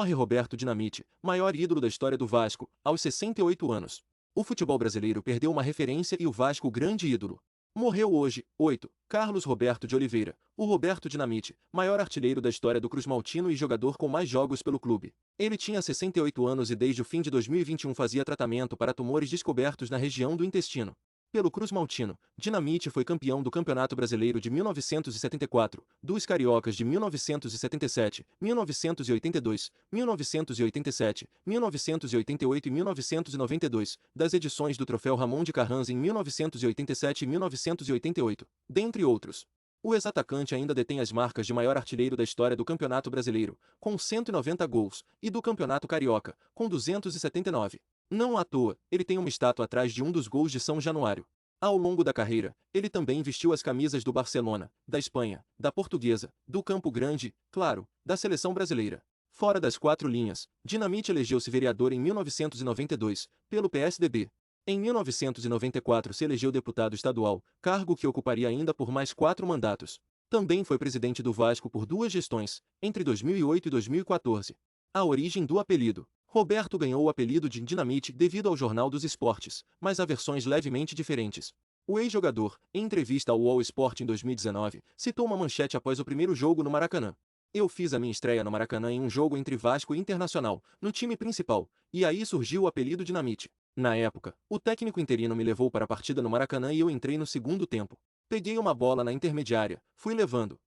Morre Roberto Dinamite, maior ídolo da história do Vasco, aos 68 anos. O futebol brasileiro perdeu uma referência e o Vasco grande ídolo. Morreu hoje, 8, Carlos Roberto de Oliveira, o Roberto Dinamite, maior artilheiro da história do Cruz-Maltino e jogador com mais jogos pelo clube. Ele tinha 68 anos e desde o fim de 2021 fazia tratamento para tumores descobertos na região do intestino. Pelo Cruz-Maltino, Dinamite foi campeão do Campeonato Brasileiro de 1974, dos Cariocas de 1977, 1982, 1987, 1988 e 1992, das edições do Troféu Ramon de Carranza em 1987 e 1988, dentre outros. O ex-atacante ainda detém as marcas de maior artilheiro da história do Campeonato Brasileiro, com 190 gols, e do Campeonato Carioca, com 279. Não à toa, ele tem uma estátua atrás de um dos gols de São Januário. Ao longo da carreira, ele também vestiu as camisas do Barcelona, da Espanha, da Portuguesa, do Campo Grande, claro, da seleção brasileira. Fora das quatro linhas, Dinamite elegeu-se vereador em 1992, pelo PSDB. Em 1994 se elegeu deputado estadual, cargo que ocuparia ainda por mais 4 mandatos. Também foi presidente do Vasco por 2 gestões, entre 2008 e 2014. A origem do apelido. Roberto ganhou o apelido de Dinamite devido ao Jornal dos Esportes, mas há versões levemente diferentes. O ex-jogador, em entrevista ao UOL Sport em 2019, citou uma manchete após o primeiro jogo no Maracanã. Eu fiz a minha estreia no Maracanã em um jogo entre Vasco e Internacional, no time principal, e aí surgiu o apelido Dinamite. Na época, o técnico interino me levou para a partida no Maracanã e eu entrei no segundo tempo. Peguei uma bola na intermediária, fui levando,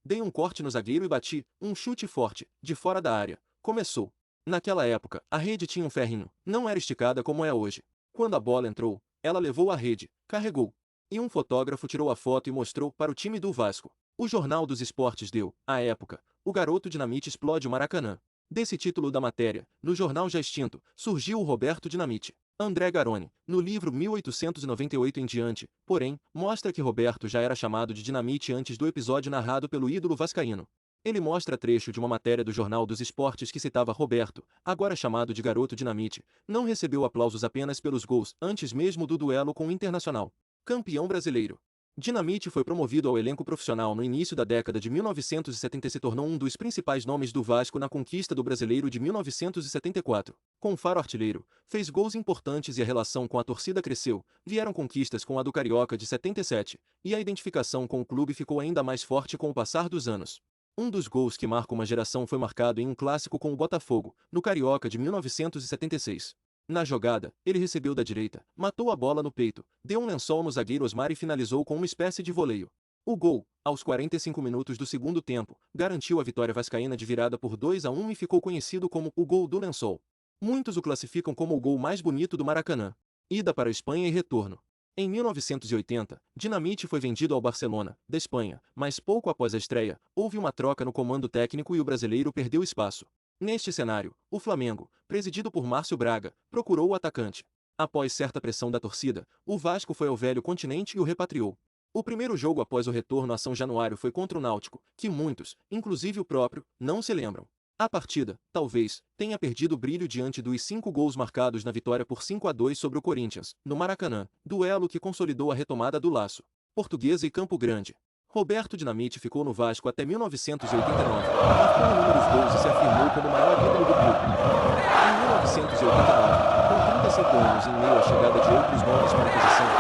dei um corte no zagueiro e bati, um chute forte, de fora da área. Começou. Naquela época, a rede tinha um ferrinho, não era esticada como é hoje. Quando a bola entrou, ela levou a rede, carregou. E um fotógrafo tirou a foto e mostrou para o time do Vasco. O Jornal dos Esportes deu, à época, o garoto Dinamite explode o Maracanã. Desse título da matéria, no jornal já extinto, surgiu o Roberto Dinamite. André Garoni, no livro 1898 em diante, porém, mostra que Roberto já era chamado de Dinamite antes do episódio narrado pelo ídolo vascaíno. Ele mostra trecho de uma matéria do Jornal dos Esportes que citava Roberto, agora chamado de Garoto Dinamite, não recebeu aplausos apenas pelos gols, antes mesmo do duelo com o Internacional. Campeão brasileiro. Dinamite foi promovido ao elenco profissional no início da década de 1970 e se tornou um dos principais nomes do Vasco na conquista do Brasileiro de 1974. Com o faro artilheiro, fez gols importantes e a relação com a torcida cresceu, vieram conquistas com a do Carioca de 77, e a identificação com o clube ficou ainda mais forte com o passar dos anos. Um dos gols que marca uma geração foi marcado em um clássico com o Botafogo, no Carioca de 1976. Na jogada, ele recebeu da direita, matou a bola no peito, deu um lençol no zagueiro Osmar e finalizou com uma espécie de voleio. O gol, aos 45 minutos do segundo tempo, garantiu a vitória vascaína de virada por 2-1 e ficou conhecido como o gol do lençol. Muitos o classificam como o gol mais bonito do Maracanã. Ida para a Espanha e retorno. Em 1980, Dinamite foi vendido ao Barcelona, da Espanha, mas pouco após a estreia, houve uma troca no comando técnico e o brasileiro perdeu espaço. Neste cenário, o Flamengo, presidido por Márcio Braga, procurou o atacante. Após certa pressão da torcida, o Vasco foi ao velho continente e o repatriou. O primeiro jogo após o retorno a São Januário foi contra o Náutico, que muitos, inclusive o próprio, não se lembram. A partida, talvez, tenha perdido o brilho diante dos 5 gols marcados na vitória por 5-2 sobre o Corinthians, no Maracanã, duelo que consolidou a retomada do laço. Portuguesa e Campo Grande. Roberto Dinamite ficou no Vasco até 1989, marcou inúmeros gols e se afirmou como o maior ídolo do clube. Em 1989, com 35 anos e em meio à chegada de outros nomes para a posição,